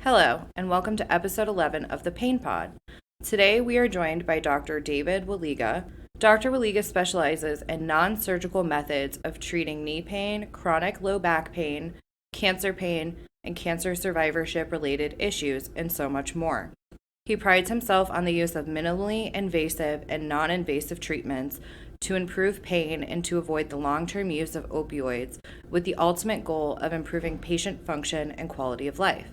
Hello, and welcome to episode 11 of the Pain Pod. Today we are joined by Dr. David Walega. Dr. Walega specializes in non surgical methods of treating knee pain, chronic low back pain, and cancer survivorship related issues, and so much more. He prides himself on the use of minimally invasive and non invasive treatments to improve pain and to avoid the long term use of opioids, with the ultimate goal of improving patient function and quality of life.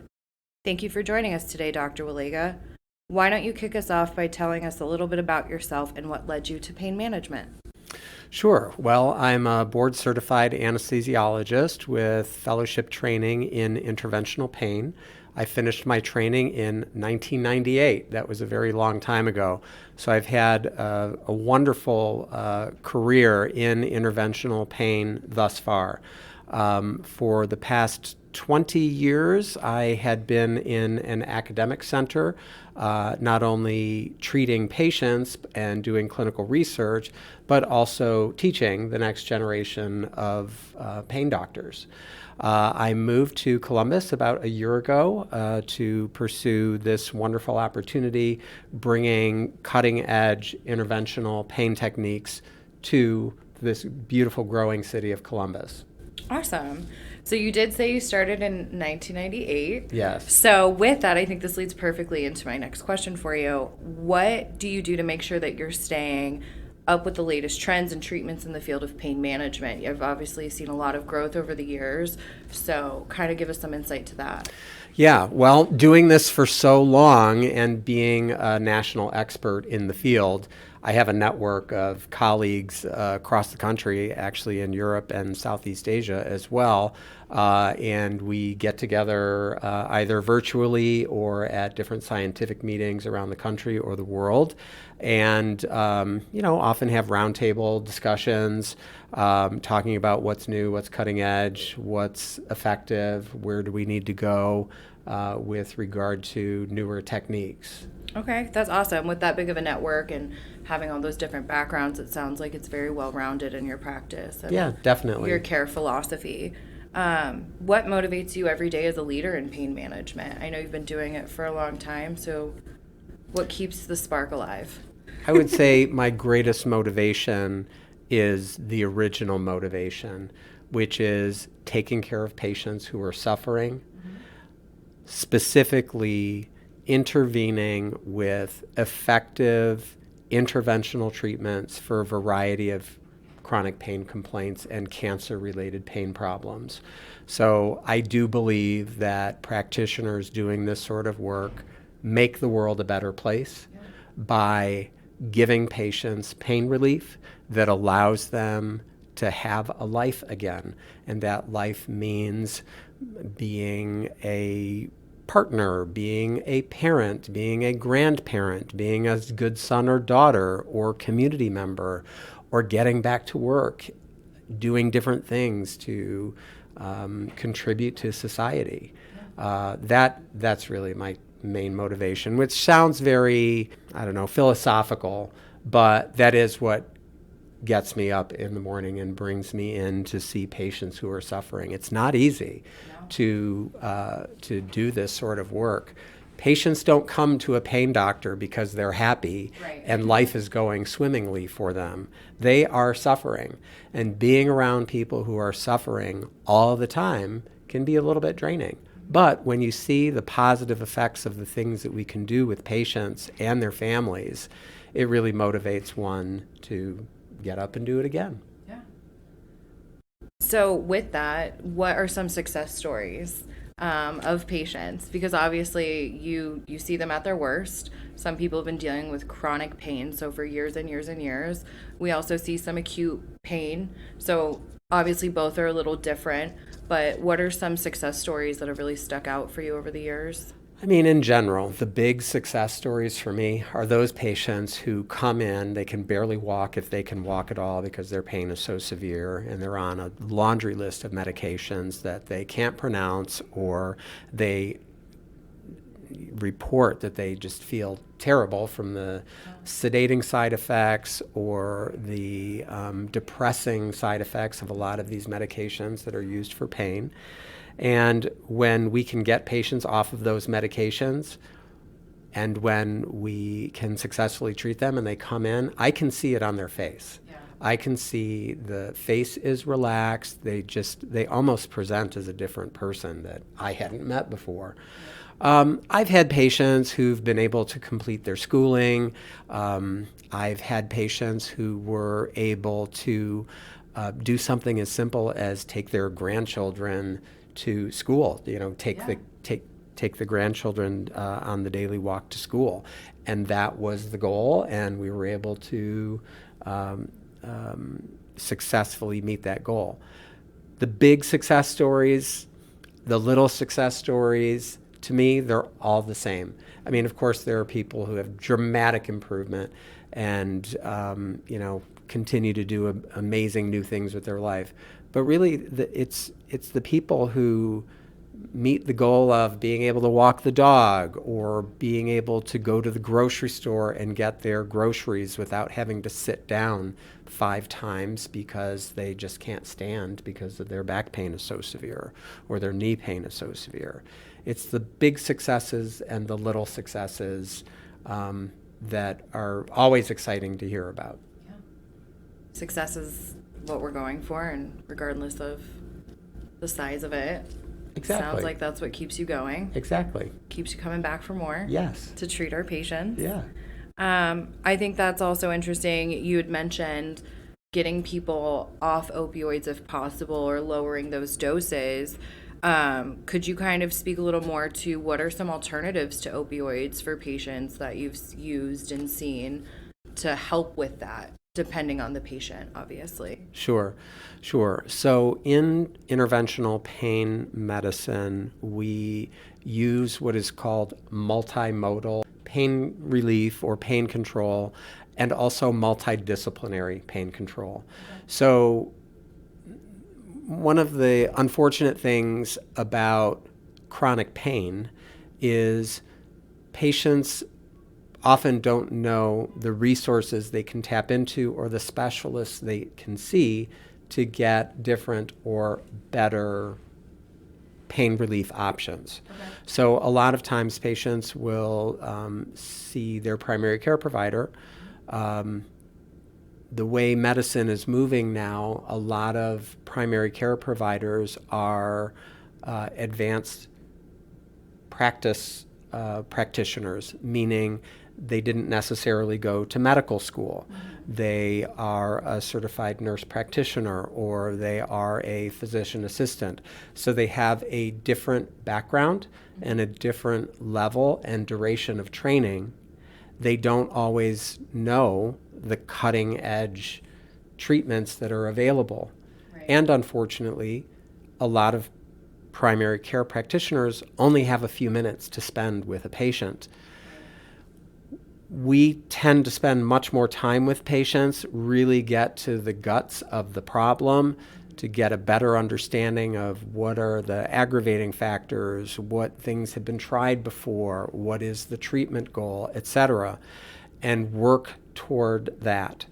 Thank you for joining us today, Dr. Walega. Why don't you kick us off by telling us a little bit about yourself and what led you to pain management? Sure. Well, I'm a board certified anesthesiologist with fellowship training in interventional pain. I finished my training in 1998. That was a very long time ago. So I've had a wonderful career in interventional pain thus far. For the past 20 years, I had been in an academic center, not only treating patients and doing clinical research, but also teaching the next generation of pain doctors. I moved to Columbus about a year ago to pursue this wonderful opportunity, bringing cutting-edge interventional pain techniques to this beautiful growing city of Columbus. Awesome. So you did say you started in 1998. Yes. So with that, I think this leads perfectly into my next question for you. What do you do to make sure that you're staying up with the latest trends and treatments in the field of pain management? You've obviously seen a lot of growth over the years, so kind of give us some insight to that. Yeah, well, doing this for so long and being a national expert in the field, I have a network of colleagues across the country, actually in Europe and Southeast Asia as well, and we get together either virtually or at different scientific meetings around the country or the world, and often have roundtable discussions, talking about what's new, what's cutting edge, what's effective, where do we need to go with regard to newer techniques. Okay, that's awesome. With that big of a network and having all those different backgrounds, it sounds like it's very well rounded in your practice. And yeah, definitely. Your care philosophy. What motivates you every day as a leader in pain management? I know you've been doing it for a long time, so what keeps the spark alive? I would say my greatest motivation is the original motivation, which is taking care of patients who are suffering, specifically intervening with effective interventional treatments for a variety of chronic pain complaints and cancer-related pain problems. So I do believe that practitioners doing this sort of work make the world a better place by giving patients pain relief that allows them to have a life again. And that life means being a partner, being a parent, being a grandparent, being a good son or daughter or community member, or getting back to work, doing different things to contribute to society. That's really my main motivation, which sounds very, philosophical, but that is what gets me up in the morning and brings me in to see patients who are suffering. It's not easy to do this sort of work. Patients don't come to a pain doctor because they're happy and life is going swimmingly for them. They are suffering, and being around people who are suffering all the time can be a little bit draining. But when you see the positive effects of the things that we can do with patients and their families, it really motivates one to get up and do it again. Yeah. So with that, what are some success stories of patients? Because obviously you see them at their worst. Some people have been dealing with chronic pain, so for years and years and years. We also see some acute pain. So obviously both are a little different, but what are some success stories that have really stuck out for you over the years? I mean, in general, the big success stories for me are those patients who come in, they can barely walk if they can walk at all because their pain is so severe, and they're on a laundry list of medications that they can't pronounce, or they report that they just feel terrible from the sedating side effects or the depressing side effects of a lot of these medications that are used for pain. And when we can get patients off of those medications, and when we can successfully treat them and they come in, I can see it on their face. Yeah. I can see the face is relaxed. They almost present as a different person that I hadn't met before. I've had patients who've been able to complete their schooling. I've had patients who were able to do something as simple as take their grandchildren to school. Take the grandchildren on the daily walk to school, and that was the goal. And we were able to successfully meet that goal. The big success stories, the little success stories, to me, they're all the same. I mean, of course, there are people who have dramatic improvement and, continue to do amazing new things with their life. But really, it's the people who meet the goal of being able to walk the dog or being able to go to the grocery store and get their groceries without having to sit down 5 times because they just can't stand because of their back pain is so severe or their knee pain is so severe. It's the big successes and the little successes that are always exciting to hear about. Yeah. Success is what we're going for, and regardless of the size of it. Exactly. Sounds like that's what keeps you going. Exactly. Keeps you coming back for more. Yes. To treat our patients. Yeah. I think that's also interesting. You had mentioned getting people off opioids if possible or lowering those doses. Could you kind of speak a little more to what are some alternatives to opioids for patients that you've used and seen to help with that, depending on the patient, obviously? Sure. So in interventional pain medicine, we use what is called multimodal pain relief or pain control, and also multidisciplinary pain control. Okay. So one of the unfortunate things about chronic pain is patients often don't know the resources they can tap into or the specialists they can see to get different or better pain relief options. Okay. So a lot of times patients will see their primary care provider. The way medicine is moving now, a lot of primary care providers are advanced practice practitioners, meaning they didn't necessarily go to medical school. Mm-hmm. They are a certified nurse practitioner or they are a physician assistant. So they have a different background and a different level and duration of training. They don't always know the cutting edge treatments that are available. Right. And unfortunately, a lot of primary care practitioners only have a few minutes to spend with a patient. We tend to spend much more time with patients, really get to the guts of the problem, to get a better understanding of what are the aggravating factors, what things have been tried before, what is the treatment goal, etc., and work toward that.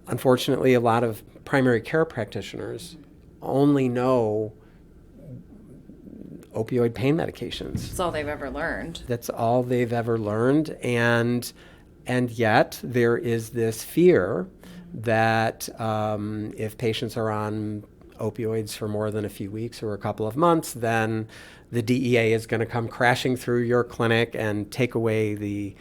Unfortunately, a lot of primary care practitioners only know opioid pain medications. That's all they've ever learned. That's all they've ever learned. And yet there is this fear that if patients are on opioids for more than a few weeks or a couple of months, then the DEA is going to come crashing through your clinic and take away the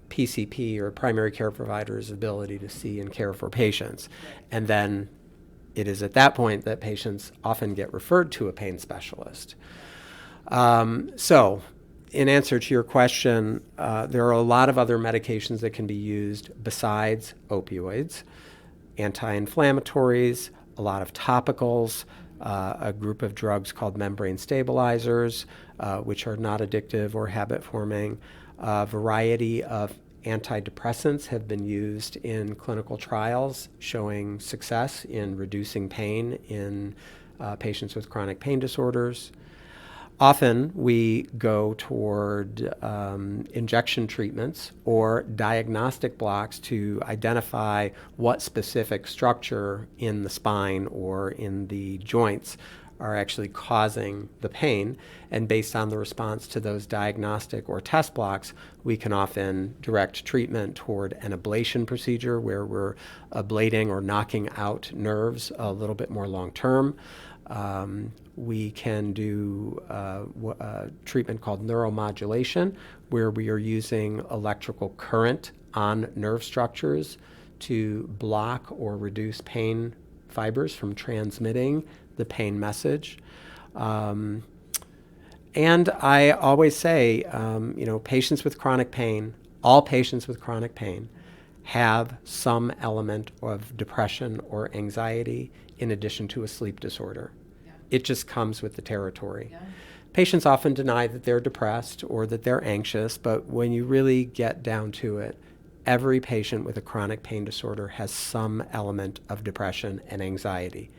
PCP or primary care provider's ability to see and care for patients. And then it is at that point that patients often get referred to a pain specialist. So, in answer to your question, there are a lot of other medications that can be used besides opioids, anti-inflammatories, a lot of topicals, a group of drugs called membrane stabilizers, which are not addictive or habit-forming. A variety of antidepressants have been used in clinical trials showing success in reducing pain in patients with chronic pain disorders. Often we go toward injection treatments or diagnostic blocks to identify what specific structure in the spine or in the joints are actually causing the pain. And based on the response to those diagnostic or test blocks, we can often direct treatment toward an ablation procedure where we're ablating or knocking out nerves a little bit more long term. We can do a treatment called neuromodulation, where we are using electrical current on nerve structures to block or reduce pain fibers from transmitting the pain message. And I always say, patients with chronic pain, all patients with chronic pain, have some element of depression or anxiety in addition to a sleep disorder. Yeah. It just comes with the territory. Yeah. Patients often deny that they're depressed or that they're anxious, but when you really get down to it, every patient with a chronic pain disorder has some element of depression and anxiety.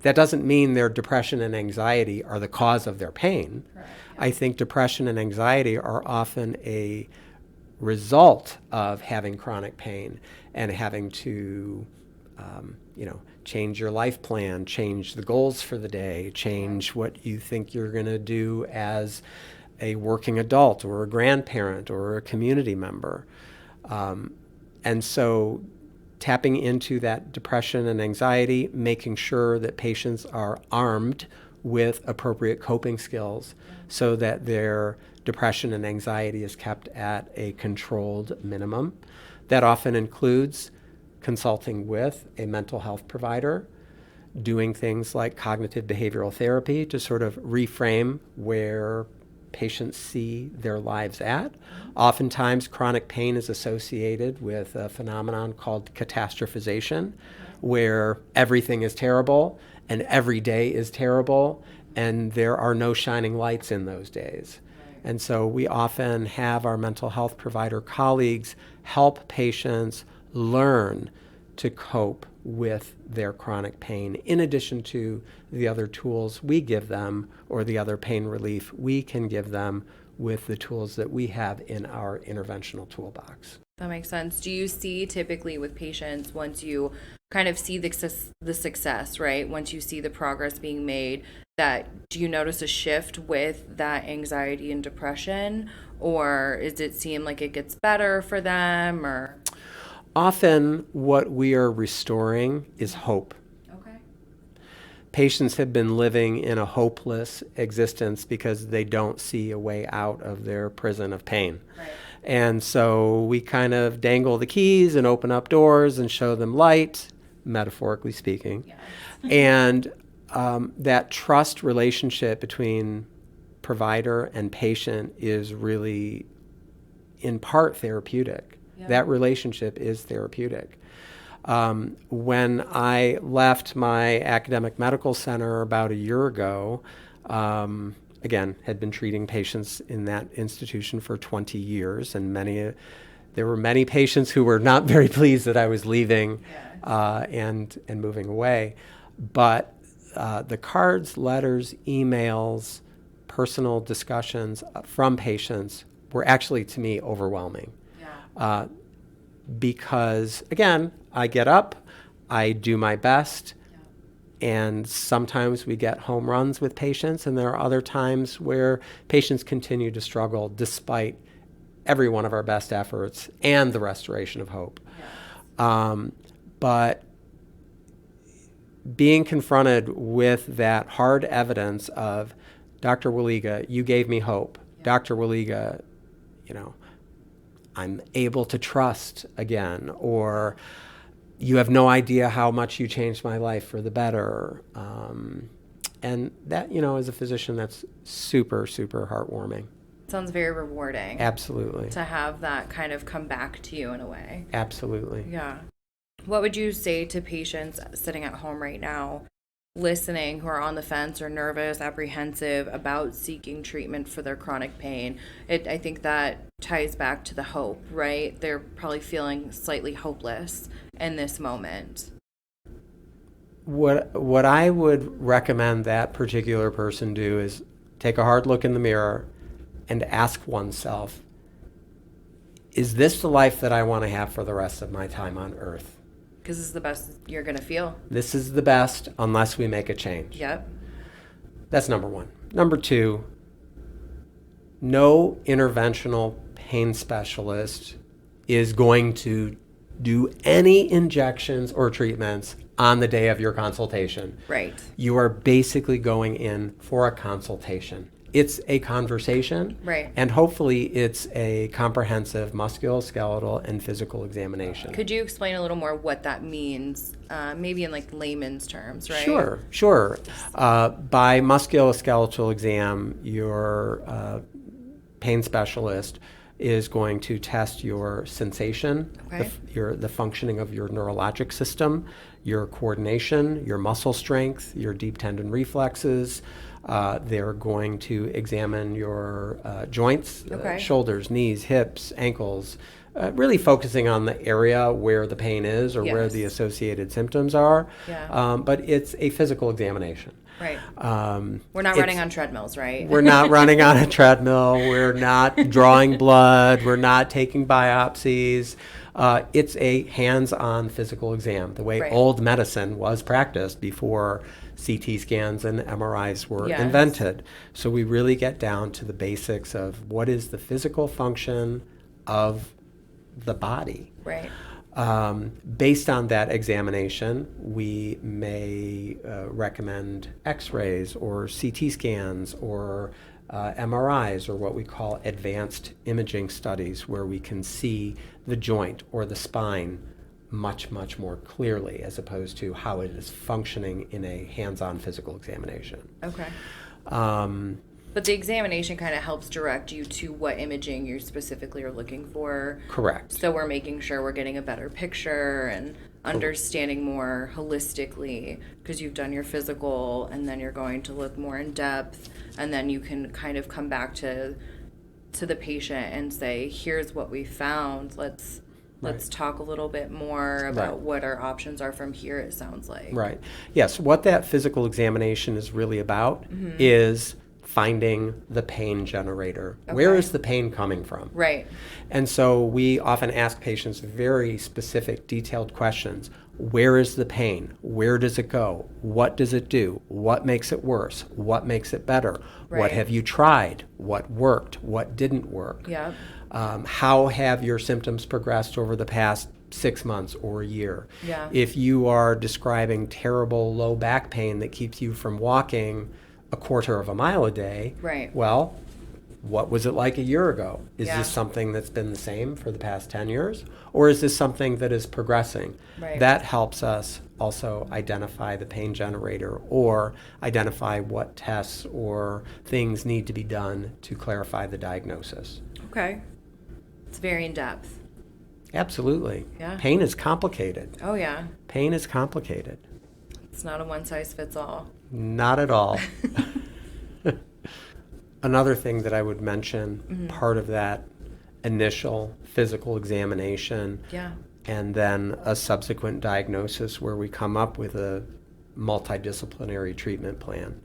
That doesn't mean their depression and anxiety are the cause of their pain. Correct, yeah. I think depression and anxiety are often a result of having chronic pain and having to, change your life plan, change the goals for the day, change what you think you're going to do as a working adult or a grandparent or a community member. And so tapping into that depression and anxiety, making sure that patients are armed with appropriate coping skills so that their depression and anxiety is kept at a controlled minimum. That often includes consulting with a mental health provider, doing things like cognitive behavioral therapy to sort of reframe where patients see their lives at. Oftentimes, chronic pain is associated with a phenomenon called catastrophization, where everything is terrible and every day is terrible, and there are no shining lights in those days. And so we often have our mental health provider colleagues help patients learn to cope with their chronic pain, in addition to the other tools we give them or the other pain relief we can give them with the tools that we have in our interventional toolbox. That makes sense. Do you see typically with patients, once you kind of see the success, right? Once you see the progress being made, do you notice a shift with that anxiety and depression, or does it seem like it gets better for them, or? Often what we are restoring is hope. Okay. Patients have been living in a hopeless existence because they don't see a way out of their prison of pain. Right. And so we kind of dangle the keys and open up doors and show them light, metaphorically speaking. Yes. And that trust relationship between provider and patient is really, in part, therapeutic. Yeah. That relationship is therapeutic. When I left my academic medical center about a year ago, again, had been treating patients in that institution for 20 years, and there were many patients who were not very pleased that I was leaving and moving away. But the cards, letters, emails, personal discussions from patients were actually, to me, overwhelming. Because, again, I get up, I do my best, and sometimes we get home runs with patients, and there are other times where patients continue to struggle despite every one of our best efforts and the restoration of hope. But being confronted with that hard evidence of, Dr. Walega, you gave me hope. Dr. Walega, I'm able to trust again, or you have no idea how much you changed my life for the better. And that, as a physician, that's super, super heartwarming. Sounds very rewarding. Absolutely. To have that kind of come back to you in a way. Absolutely. Yeah. What would you say to patients sitting at home right now, listening, who are on the fence or nervous, apprehensive about seeking treatment for their chronic pain? I think that ties back to the hope, right? They're probably feeling slightly hopeless in this moment. What I would recommend that particular person do is take a hard look in the mirror and ask oneself, is this the life that I want to have for the rest of my time on Earth? Because this is the best you're going to feel. This is the best unless we make a change. Yep. That's number one. Number two, no interventional pain specialist is going to do any injections or treatments on the day of your consultation. Right. You are basically going in for a consultation. It's a conversation, Right. and hopefully it's a comprehensive musculoskeletal and physical examination. Could you explain a little more what that means, maybe in like layman's terms, right? Sure. By musculoskeletal exam, your pain specialist is going to test your sensation, Okay. the functioning of your neurologic system, your coordination, your muscle strength, your deep tendon reflexes. They're going to examine your joints, Okay. shoulders, knees, hips, ankles, really focusing on the area where the pain is or where Yes. the associated symptoms are. Yeah. But it's a physical examination. Right. We're not It's- running on treadmills, right? We're not running on a treadmill. We're not drawing blood. We're not taking biopsies. It's a hands-on physical exam, the way Right. old medicine was practiced before CT scans and MRIs were Yes. invented. So we really get down to the basics of what is the physical function of the body. Right. Based on that examination, we may recommend x-rays or CT scans or MRIs, or what we call advanced imaging studies, where we can see the joint or the spine much, much more clearly, as opposed to how it is functioning in a hands-on physical examination. Okay. But the examination kind of helps direct you to what imaging you specifically are looking for. Correct. So we're making sure we're getting a better picture and understanding more holistically, because you've done your physical and then you're going to look more in depth, and then you can kind of come back to the patient and say, here's what we found. Let's talk a little bit more about Right. what our options are from here, it sounds like. Right. Yes, what that physical examination is really about is finding the pain generator. Where Okay. is the pain coming from? Right. And so we often ask patients very specific, detailed questions. Where is the pain? Where does it go? What does it do? What makes it worse? What makes it better? Right. What have you tried? What worked? What didn't work? Yep. How have your symptoms progressed over the past 6 months or a year? Yeah. If you are describing terrible low back pain that keeps you from walking a quarter of a mile a day, Right. well, what was it like a year ago? Is Yeah. this something that's been the same for the past 10 years? Or is this something that is progressing? Right. That helps us also identify the pain generator, or identify what tests or things need to be done to clarify the diagnosis. Okay. It's very in depth. Absolutely. Yeah. Pain is complicated. Oh, yeah. Pain is complicated. It's not a one size fits all. Not at all. Another thing that I would mention, part of that initial physical examination, Yeah. and then a subsequent diagnosis where we come up with a multidisciplinary treatment plan.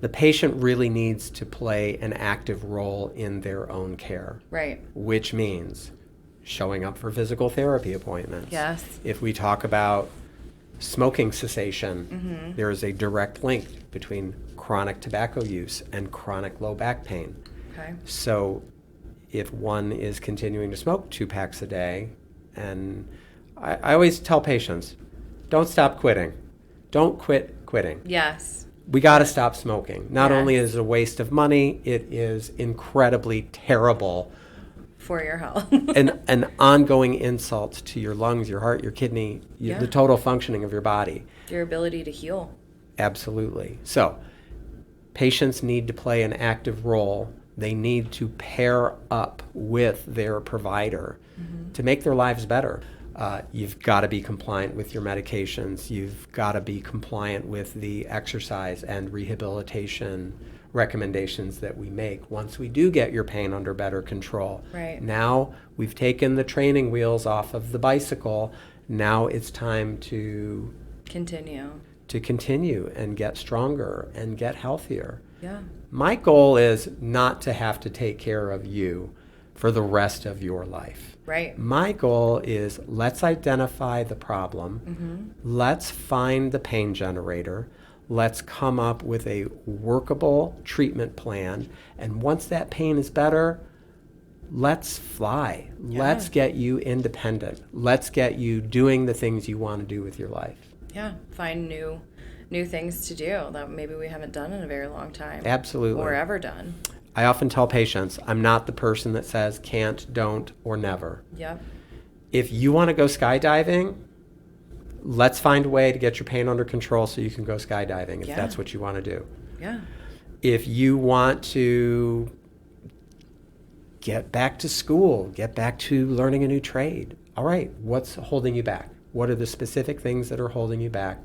The patient really needs to play an active role in their own care, Right. which means showing up for physical therapy appointments. Yes. If we talk about smoking cessation, there is a direct link between chronic tobacco use and chronic low back pain. Okay. So if one is continuing to smoke 2 packs a day, and I always tell patients, don't stop quitting. Don't quit quitting. Yes. We got to stop smoking. Not Yes. only is it a waste of money, it is incredibly terrible, For your health. an ongoing insult to your lungs, your heart, your kidney, Yeah. the total functioning of your body. Your ability to heal. Absolutely. So patients need to play an active role. They need to pair up with their provider to make their lives better. You've got to be compliant with your medications. You've got to be compliant with the exercise and rehabilitation recommendations that we make once we do get your pain under better control. Right. Now we've taken the training wheels off of the bicycle. Now it's time to continue and get stronger and get healthier. Yeah. My goal is not to have to take care of you for the rest of your life. Right. My goal is, let's identify the problem. Let's find the pain generator. Let's come up with a workable treatment plan. And once that pain is better, let's fly. Yeah. Let's get you independent. Let's get you doing the things you want to do with your life. Yeah, find new things to do that maybe we haven't done in a very long time. Absolutely. Or ever done. I often tell patients, I'm not the person that says can't, don't, or never. Yep. If you want to go skydiving, let's find a way to get your pain under control so you can go skydiving if that's what you want to do. Yeah. If you want to get back to school, get back to learning a new trade, all right, what's holding you back? What are the specific things that are holding you back?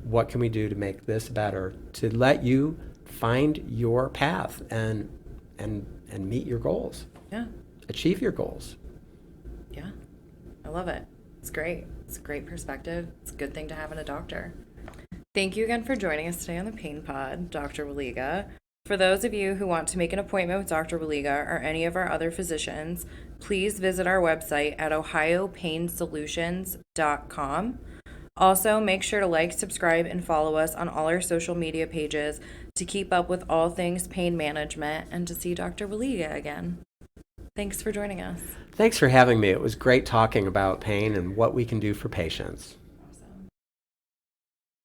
What can we do to make this better, to let you find your path and meet your goals? Yeah. Achieve your goals. Yeah. I love it. It's great. It's a great perspective. It's a good thing to have in a doctor. Thank you again for joining us today on the Pain Pod, Dr. Walega. For those of you who want to make an appointment with Dr. Walega or any of our other physicians, please visit our website at ohiopainsolutions.com. Also, make sure to like, subscribe, and follow us on all our social media pages to keep up with all things pain management and to see Dr. Walega again. Thanks for joining us. Thanks for having me. It was great talking about pain and what we can do for patients.